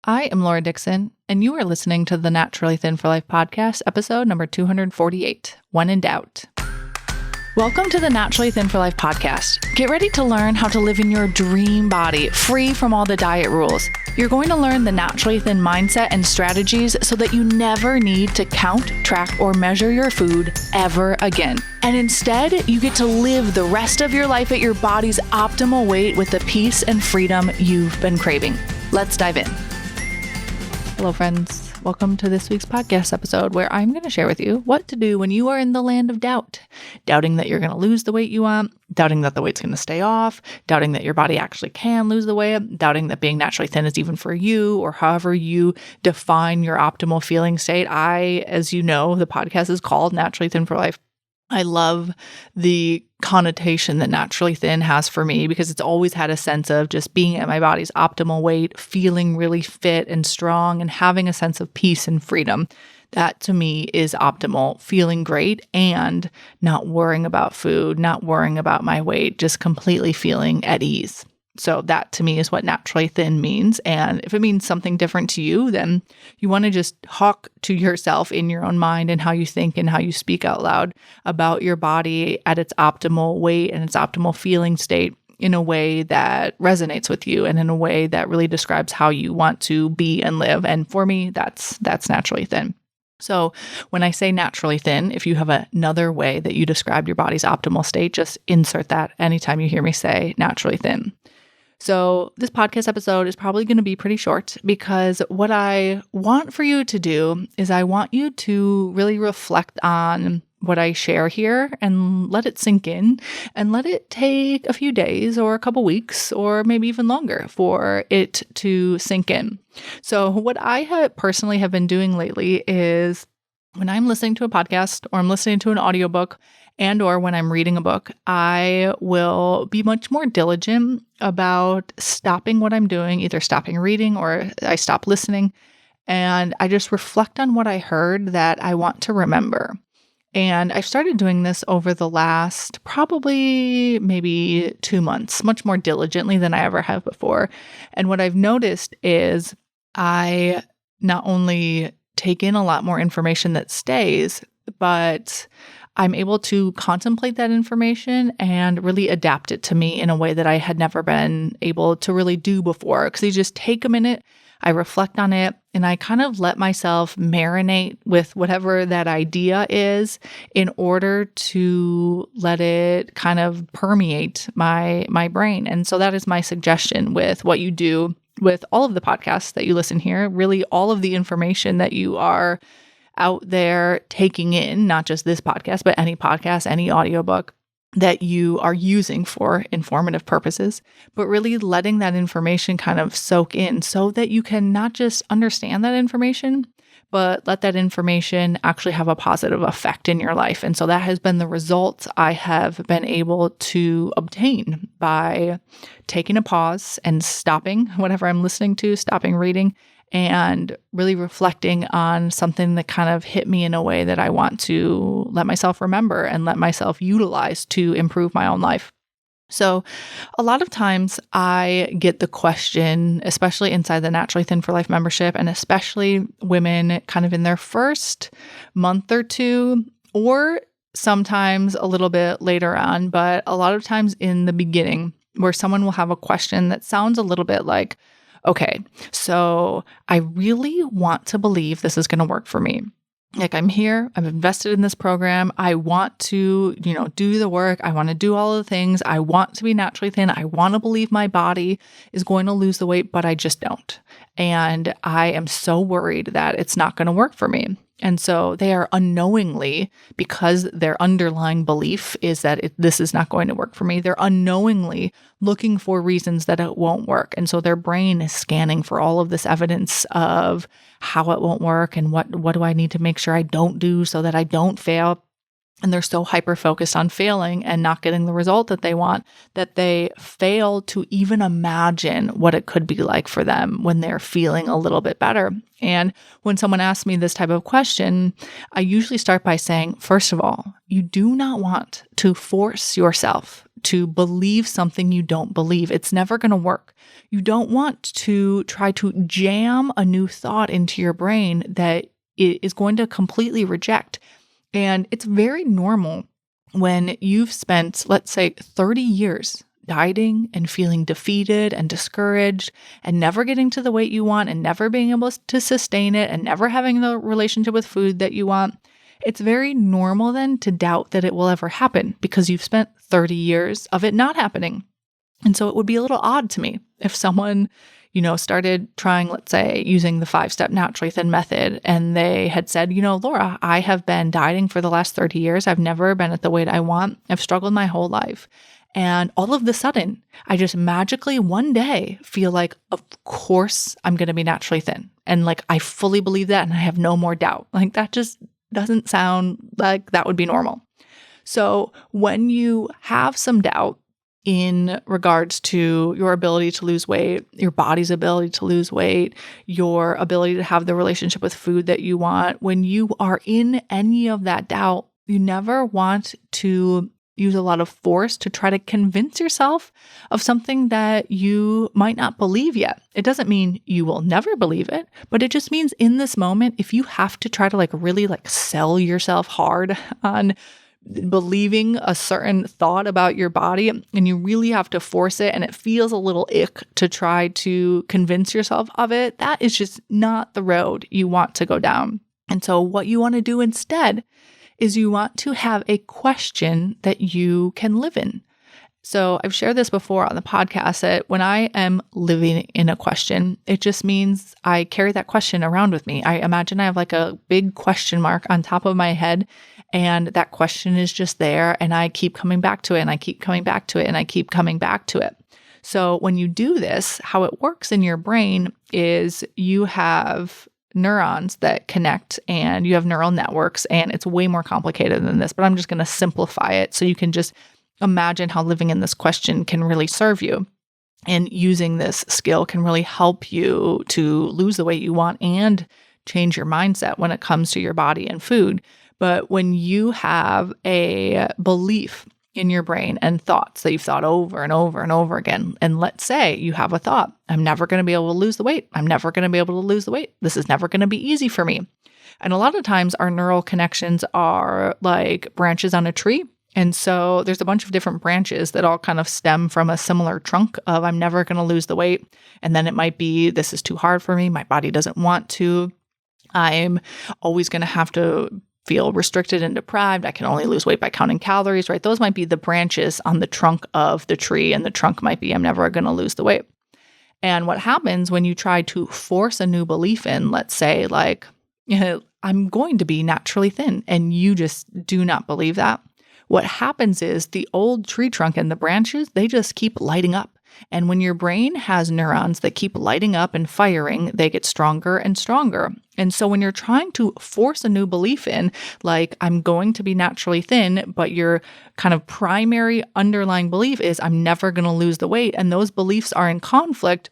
I am Laura Dixon, and you are listening to the Naturally Thin for Life podcast, episode number 248, When in Doubt. Welcome to the Naturally Thin for Life podcast. Get ready to learn how to live in your dream body, free from all the diet rules. You're going to learn the naturally thin mindset and strategies so that you never need to count, track, or measure your food ever again. And instead, you get to live the rest of your life at your body's optimal weight with the peace and freedom you've been craving. Let's dive in. Hello, friends. Welcome to this week's podcast episode where I'm going to share with you what to do when you are in the land of doubt. Doubting that you're going to lose the weight you want, doubting that the weight's going to stay off, doubting that your body actually can lose the weight, doubting that being naturally thin is even for you, or however you define your optimal feeling state. As you know, the podcast is called Naturally Thin for Life. I love the connotation that naturally thin has for me because it's always had a sense of just being at my body's optimal weight, feeling really fit and strong, and having a sense of peace and freedom. That to me is optimal, feeling great and not worrying about food, not worrying about my weight, just completely feeling at ease. So that to me is what naturally thin means. And if it means something different to you, then you want to just talk to yourself in your own mind and how you think and how you speak out loud about your body at its optimal weight and its optimal feeling state in a way that resonates with you and in a way that really describes how you want to be and live. And for me, that's naturally thin. So when I say naturally thin, if you have another way that you describe your body's optimal state, just insert that anytime you hear me say naturally thin. So this podcast episode is probably going to be pretty short because what I want for you to do is I want you to really reflect on what I share here and let it sink in and let it take a few days or a couple weeks or maybe even longer for it to sink in. So what I personally have been doing lately is when I'm listening to a podcast or I'm listening to an audiobook and or when I'm reading a book, I will be much more diligent about stopping what I'm doing, either stopping reading or I stop listening, and I just reflect on what I heard that I want to remember. And I've started doing this over the last probably maybe 2 months, much more diligently than I ever have before. And what I've noticed is I not only take in a lot more information that stays, but I'm able to contemplate that information and really adapt it to me in a way that I had never been able to really do before. Because you just take a minute, I reflect on it, and I kind of let myself marinate with whatever that idea is in order to let it kind of permeate my brain. And so that is my suggestion with what you do with all of the podcasts that you listen here, really all of the information that you are out there taking in, not just this podcast, but any podcast, any audiobook that you are using for informative purposes, but really letting that information kind of soak in so that you can not just understand that information, but let that information actually have a positive effect in your life. And so that has been the result I have been able to obtain by taking a pause and stopping whatever I'm listening to, stopping reading, and really reflecting on something that kind of hit me in a way that I want to let myself remember and let myself utilize to improve my own life. So a lot of times I get the question, especially inside the Naturally Thin for Life membership, and especially women kind of in their first month or two, or sometimes a little bit later on, but a lot of times in the beginning, where someone will have a question that sounds a little bit like, okay, so I really want to believe this is going to work for me. Like I'm here, I'm invested in this program. I want to, do the work. I want to do all the things. I want to be naturally thin. I want to believe my body is going to lose the weight, but I just don't. And I am so worried that it's not going to work for me. And so they are unknowingly, because their underlying belief is that this is not going to work for me, they're unknowingly looking for reasons that it won't work. And so their brain is scanning for all of this evidence of how it won't work and what do I need to make sure I don't do so that I don't fail. And they're so hyper-focused on failing and not getting the result that they want that they fail to even imagine what it could be like for them when they're feeling a little bit better. And when someone asks me this type of question, I usually start by saying, first of all, you do not want to force yourself to believe something you don't believe. It's never going to work. You don't want to try to jam a new thought into your brain that it is going to completely reject. And it's very normal when you've spent, let's say, 30 years dieting and feeling defeated and discouraged and never getting to the weight you want and never being able to sustain it and never having the relationship with food that you want. It's very normal then to doubt that it will ever happen because you've spent 30 years of it not happening. And so it would be a little odd to me if someone, started trying, let's say, using the 5-step naturally thin method, and they had said, Laura, I have been dieting for the last 30 years. I've never been at the weight I want. I've struggled my whole life. And all of a sudden, I just magically one day feel like, of course, I'm going to be naturally thin. And I fully believe that, and I have no more doubt. That just doesn't sound like that would be normal. So when you have some doubt in regards to your ability to lose weight, your body's ability to lose weight, your ability to have the relationship with food that you want, when you are in any of that doubt, you never want to use a lot of force to try to convince yourself of something that you might not believe yet. It doesn't mean you will never believe it, but it just means in this moment, if you have to try to really sell yourself hard on believing a certain thought about your body, and you really have to force it, and it feels a little ick to try to convince yourself of it, that is just not the road you want to go down. And so what you want to do instead is you want to have a question that you can live in. So I've shared this before on the podcast that when I am living in a question, it just means I carry that question around with me. I imagine I have a big question mark on top of my head, and that question is just there, and I keep coming back to it, and I keep coming back to it, and I keep coming back to it. So when you do this, how it works in your brain is you have neurons that connect, and you have neural networks, and it's way more complicated than this, but I'm just going to simplify it so you can just imagine how living in this question can really serve you. And using this skill can really help you to lose the weight you want and change your mindset when it comes to your body and food. But when you have a belief in your brain and thoughts that you've thought over and over and over again, and let's say you have a thought, I'm never going to be able to lose the weight. I'm never going to be able to lose the weight. This is never going to be easy for me. And a lot of times our neural connections are like branches on a tree. And so there's a bunch of different branches that all kind of stem from a similar trunk of I'm never going to lose the weight. And then it might be, this is too hard for me. My body doesn't want to. I'm always going to have to feel restricted and deprived. I can only lose weight by counting calories, right? Those might be the branches on the trunk of the tree. And the trunk might be, I'm never going to lose the weight. And what happens when you try to force a new belief in, let's say I'm going to be naturally thin, and you just do not believe that, what happens is the old tree trunk and the branches, they just keep lighting up. And when your brain has neurons that keep lighting up and firing, they get stronger and stronger. And so when you're trying to force a new belief in, like I'm going to be naturally thin, but your kind of primary underlying belief is I'm never going to lose the weight, and those beliefs are in conflict,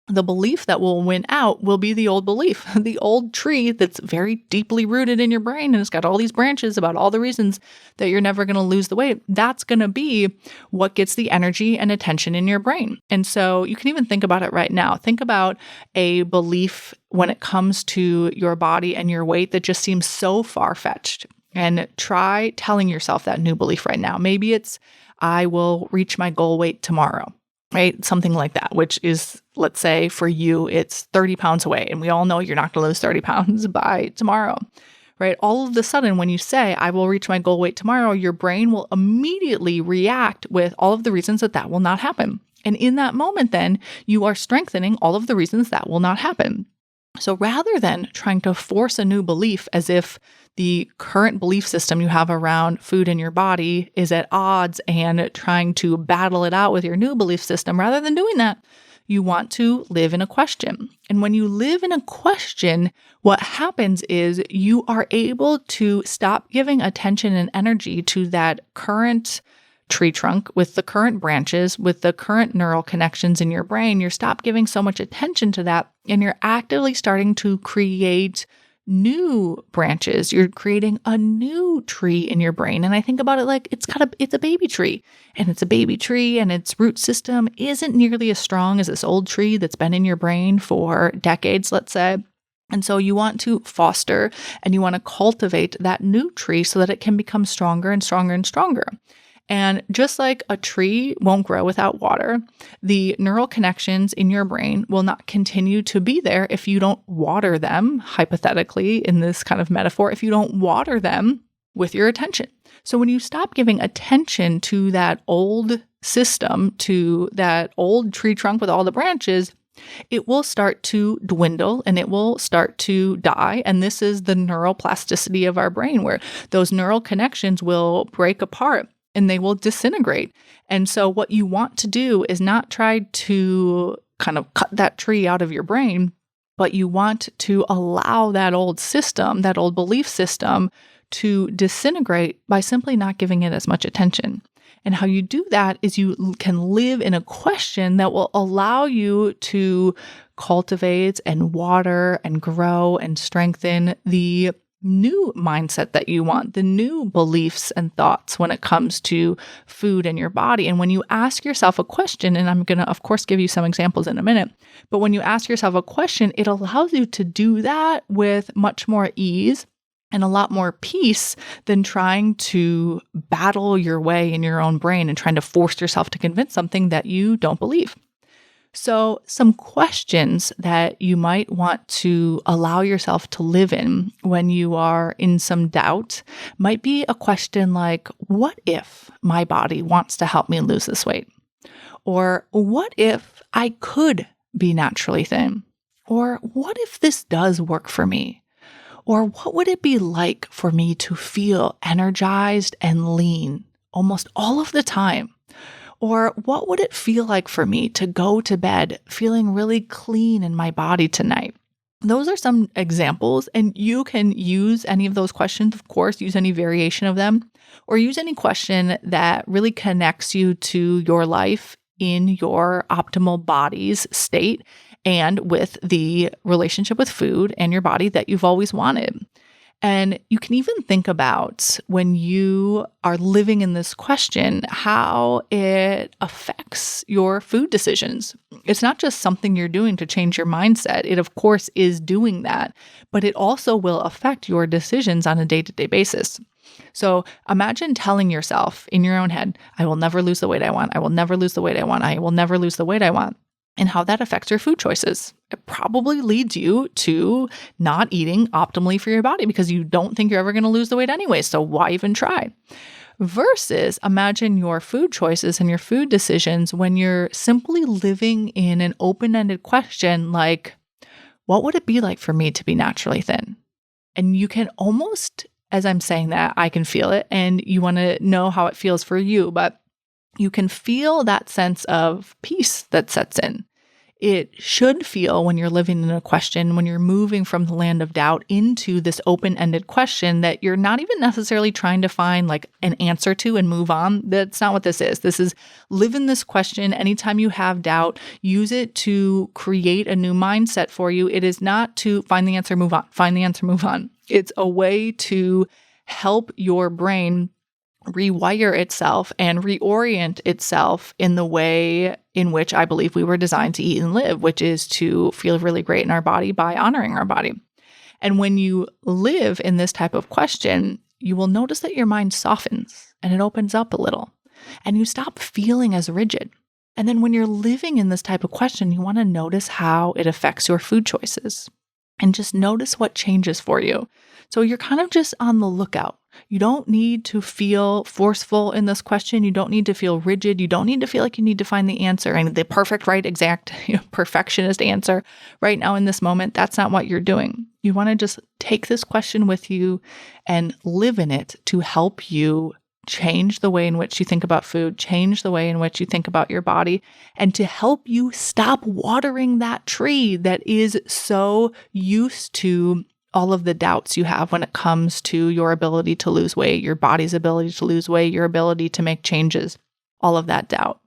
the belief that will win out will be the old belief, the old tree that's very deeply rooted in your brain, and it's got all these branches about all the reasons that you're never going to lose the weight. That's going to be what gets the energy and attention in your brain. And so you can even think about it right now. Think about a belief when it comes to your body and your weight that just seems so far-fetched. And try telling yourself that new belief right now. Maybe it's, I will reach my goal weight tomorrow. Right? Something like that, which is, let's say for you, it's 30 pounds away. And we all know you're not going to lose 30 pounds by tomorrow, right? All of a sudden, when you say, I will reach my goal weight tomorrow, your brain will immediately react with all of the reasons that that will not happen. And in that moment, then you are strengthening all of the reasons that will not happen. So rather than trying to force a new belief as if the current belief system you have around food in your body is at odds and trying to battle it out with your new belief system, rather than doing that, you want to live in a question. And when you live in a question, what happens is you are able to stop giving attention and energy to that current tree trunk with the current branches, with the current neural connections in your brain. You're stop giving so much attention to that, and you're actively starting to create new branches. You're creating a new tree in your brain. And I think about it like it's a baby tree, and it's a baby tree, and its root system isn't nearly as strong as this old tree that's been in your brain for decades, let's say. And so you want to foster and you want to cultivate that new tree so that it can become stronger and stronger and stronger. And just like a tree won't grow without water, the neural connections in your brain will not continue to be there if you don't water them, hypothetically, in this kind of metaphor, if you don't water them with your attention. So when you stop giving attention to that old system, to that old tree trunk with all the branches, it will start to dwindle and it will start to die. And this is the neural plasticity of our brain, where those neural connections will break apart and they will disintegrate. And so what you want to do is not try to kind of cut that tree out of your brain, but you want to allow that old system, that old belief system, to disintegrate by simply not giving it as much attention. And how you do that is you can live in a question that will allow you to cultivate and water and grow and strengthen the new mindset that you want, the new beliefs and thoughts when it comes to food and your body. And when you ask yourself a question, and I'm going to, of course, give you some examples in a minute, but when you ask yourself a question, it allows you to do that with much more ease and a lot more peace than trying to battle your way in your own brain and trying to force yourself to convince something that you don't believe. So some questions that you might want to allow yourself to live in when you are in some doubt might be a question like, what if my body wants to help me lose this weight? Or what if I could be naturally thin? Or what if this does work for me? Or what would it be like for me to feel energized and lean almost all of the time? Or what would it feel like for me to go to bed feeling really clean in my body tonight? Those are some examples, and you can use any of those questions, of course, use any variation of them, or use any question that really connects you to your life in your optimal body's state and with the relationship with food and your body that you've always wanted. And you can even think about, when you are living in this question, how it affects your food decisions. It's not just something you're doing to change your mindset. It, of course, is doing that, but it also will affect your decisions on a day-to-day basis. So imagine telling yourself in your own head, I will never lose the weight I want. I will never lose the weight I want. I will never lose the weight I want. And how that affects your food choices. It probably leads you to not eating optimally for your body because you don't think you're ever going to lose the weight anyway. So why even try? Versus imagine your food choices and your food decisions when you're simply living in an open-ended question like, what would it be like for me to be naturally thin? And you can almost, as I'm saying that, I can feel it, and you want to know how it feels for you, but you can feel that sense of peace that sets in. It should feel, when you're living in a question, when you're moving from the land of doubt into this open-ended question that you're not even necessarily trying to find like an answer to and move on. That's not what this is. This is live in this question. Anytime you have doubt, use it to create a new mindset for you. It is not to find the answer, move on, find the answer, move on. It's a way to help your brain rewire itself and reorient itself in the way in which I believe we were designed to eat and live, which is to feel really great in our body by honoring our body. And when you live in this type of question, you will notice that your mind softens and it opens up a little and you stop feeling as rigid. And then when you're living in this type of question, you want to notice how it affects your food choices and just notice what changes for you. So you're kind of just on the lookout. You don't need to feel forceful in this question. You don't need to feel rigid. You don't need to feel like you need to find the answer and the perfect, right, exact, perfectionist answer right now in this moment. That's not what you're doing. You want to just take this question with you and live in it to help you change the way in which you think about food, change the way in which you think about your body, and to help you stop watering that tree that is so used to all of the doubts you have when it comes to your ability to lose weight, your body's ability to lose weight, your ability to make changes, all of that doubt.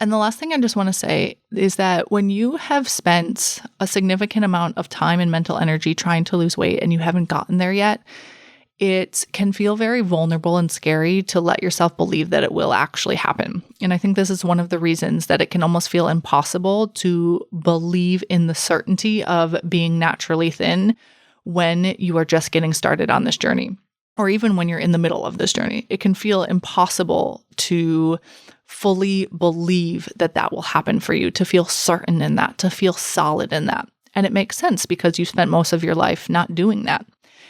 And the last thing I just want to say is that when you have spent a significant amount of time and mental energy trying to lose weight and you haven't gotten there yet, it can feel very vulnerable and scary to let yourself believe that it will actually happen. And I think this is one of the reasons that it can almost feel impossible to believe in the certainty of being naturally thin when you are just getting started on this journey, or even when you're in the middle of this journey. It can feel impossible to fully believe that that will happen for you, to feel certain in that, to feel solid in that. And it makes sense because you spent most of your life not doing that.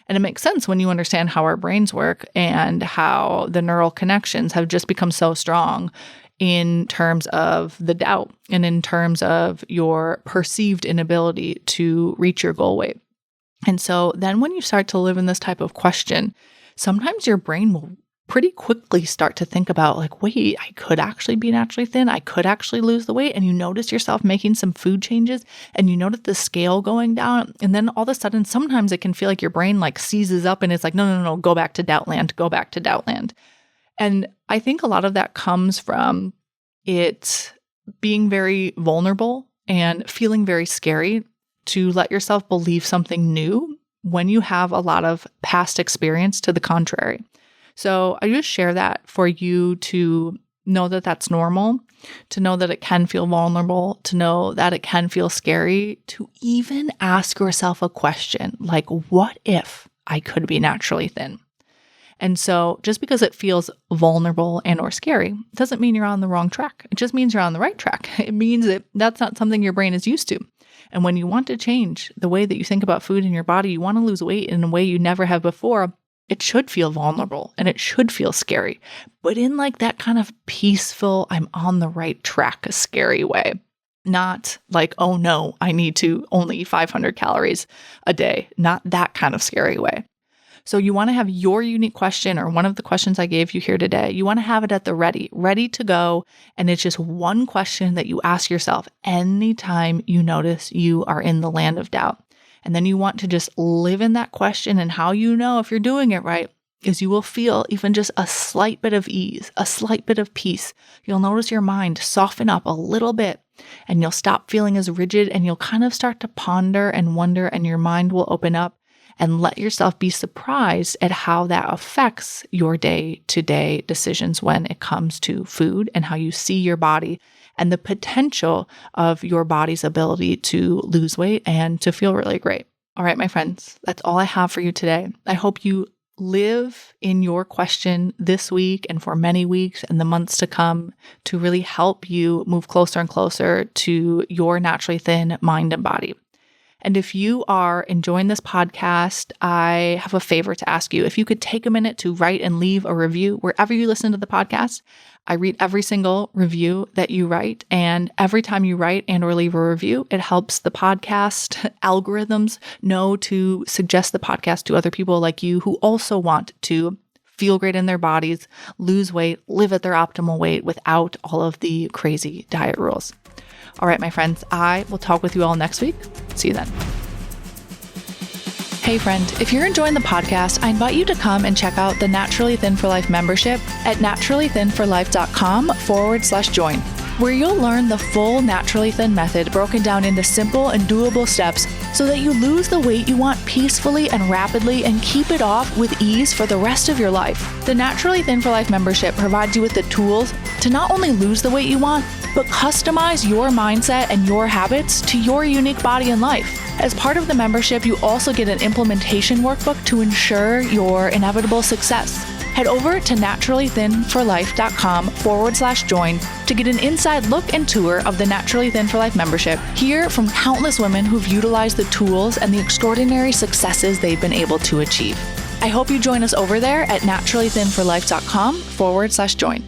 And it makes sense when you understand how our brains work and how the neural connections have just become so strong in terms of the doubt and in terms of your perceived inability to reach your goal weight. And so then when you start to live in this type of question, sometimes your brain will pretty quickly start to think about like, wait, I could actually be naturally thin. I could actually lose the weight. And you notice yourself making some food changes and you notice the scale going down. And then all of a sudden, sometimes it can feel like your brain like seizes up and it's like, no, go back to doubt land, go back to doubt land. And I think a lot of that comes from it being very vulnerable and feeling very scary to let yourself believe something new when you have a lot of past experience to the contrary. So I just share that for you to know that that's normal, to know that it can feel vulnerable, to know that it can feel scary, to even ask yourself a question like, what if I could be naturally thin? And so just because it feels vulnerable and or scary doesn't mean you're on the wrong track. It just means you're on the right track. It means that that's not something your brain is used to. And when you want to change the way that you think about food in your body, you want to lose weight in a way you never have before, it should feel vulnerable and it should feel scary, but in like that kind of peaceful, I'm on the right track, a scary way. Not like, oh no, I need to only eat 500 calories a day. Not that kind of scary way. So you want to have your unique question or one of the questions I gave you here today. You want to have it at the ready to go. And it's just one question that you ask yourself anytime you notice you are in the land of doubt. And then you want to just live in that question. And how you know if you're doing it right is you will feel even just a slight bit of ease, a slight bit of peace. You'll notice your mind soften up a little bit and you'll stop feeling as rigid and you'll kind of start to ponder and wonder and your mind will open up and let yourself be surprised at how that affects your day-to-day decisions when it comes to food and how you see your body and the potential of your body's ability to lose weight and to feel really great. All right, my friends, that's all I have for you today. I hope you live in your question this week and for many weeks and the months to come to really help you move closer and closer to your naturally thin mind and body. And if you are enjoying this podcast, I have a favor to ask you. If you could take a minute to write and leave a review wherever you listen to the podcast. I read every single review that you write. And every time you write and or leave a review, it helps the podcast algorithms know to suggest the podcast to other people like you who also want to feel great in their bodies, lose weight, live at their optimal weight without all of the crazy diet rules. All right, my friends, I will talk with you all next week. See you then. Hey friend, if you're enjoying the podcast, I invite you to come and check out the Naturally Thin for Life membership at naturallythinforlife.com/join, where you'll learn the full Naturally Thin method broken down into simple and doable steps so that you lose the weight you want peacefully and rapidly and keep it off with ease for the rest of your life. The Naturally Thin for Life membership provides you with the tools to not only lose the weight you want, but customize your mindset and your habits to your unique body and life. As part of the membership, you also get an implementation workbook to ensure your inevitable success. Head over to naturallythinforlife.com/join to get an inside look and tour of the Naturally Thin for Life membership. Hear from countless women who've utilized the tools and the extraordinary successes they've been able to achieve. I hope you join us over there at naturallythinforlife.com/join.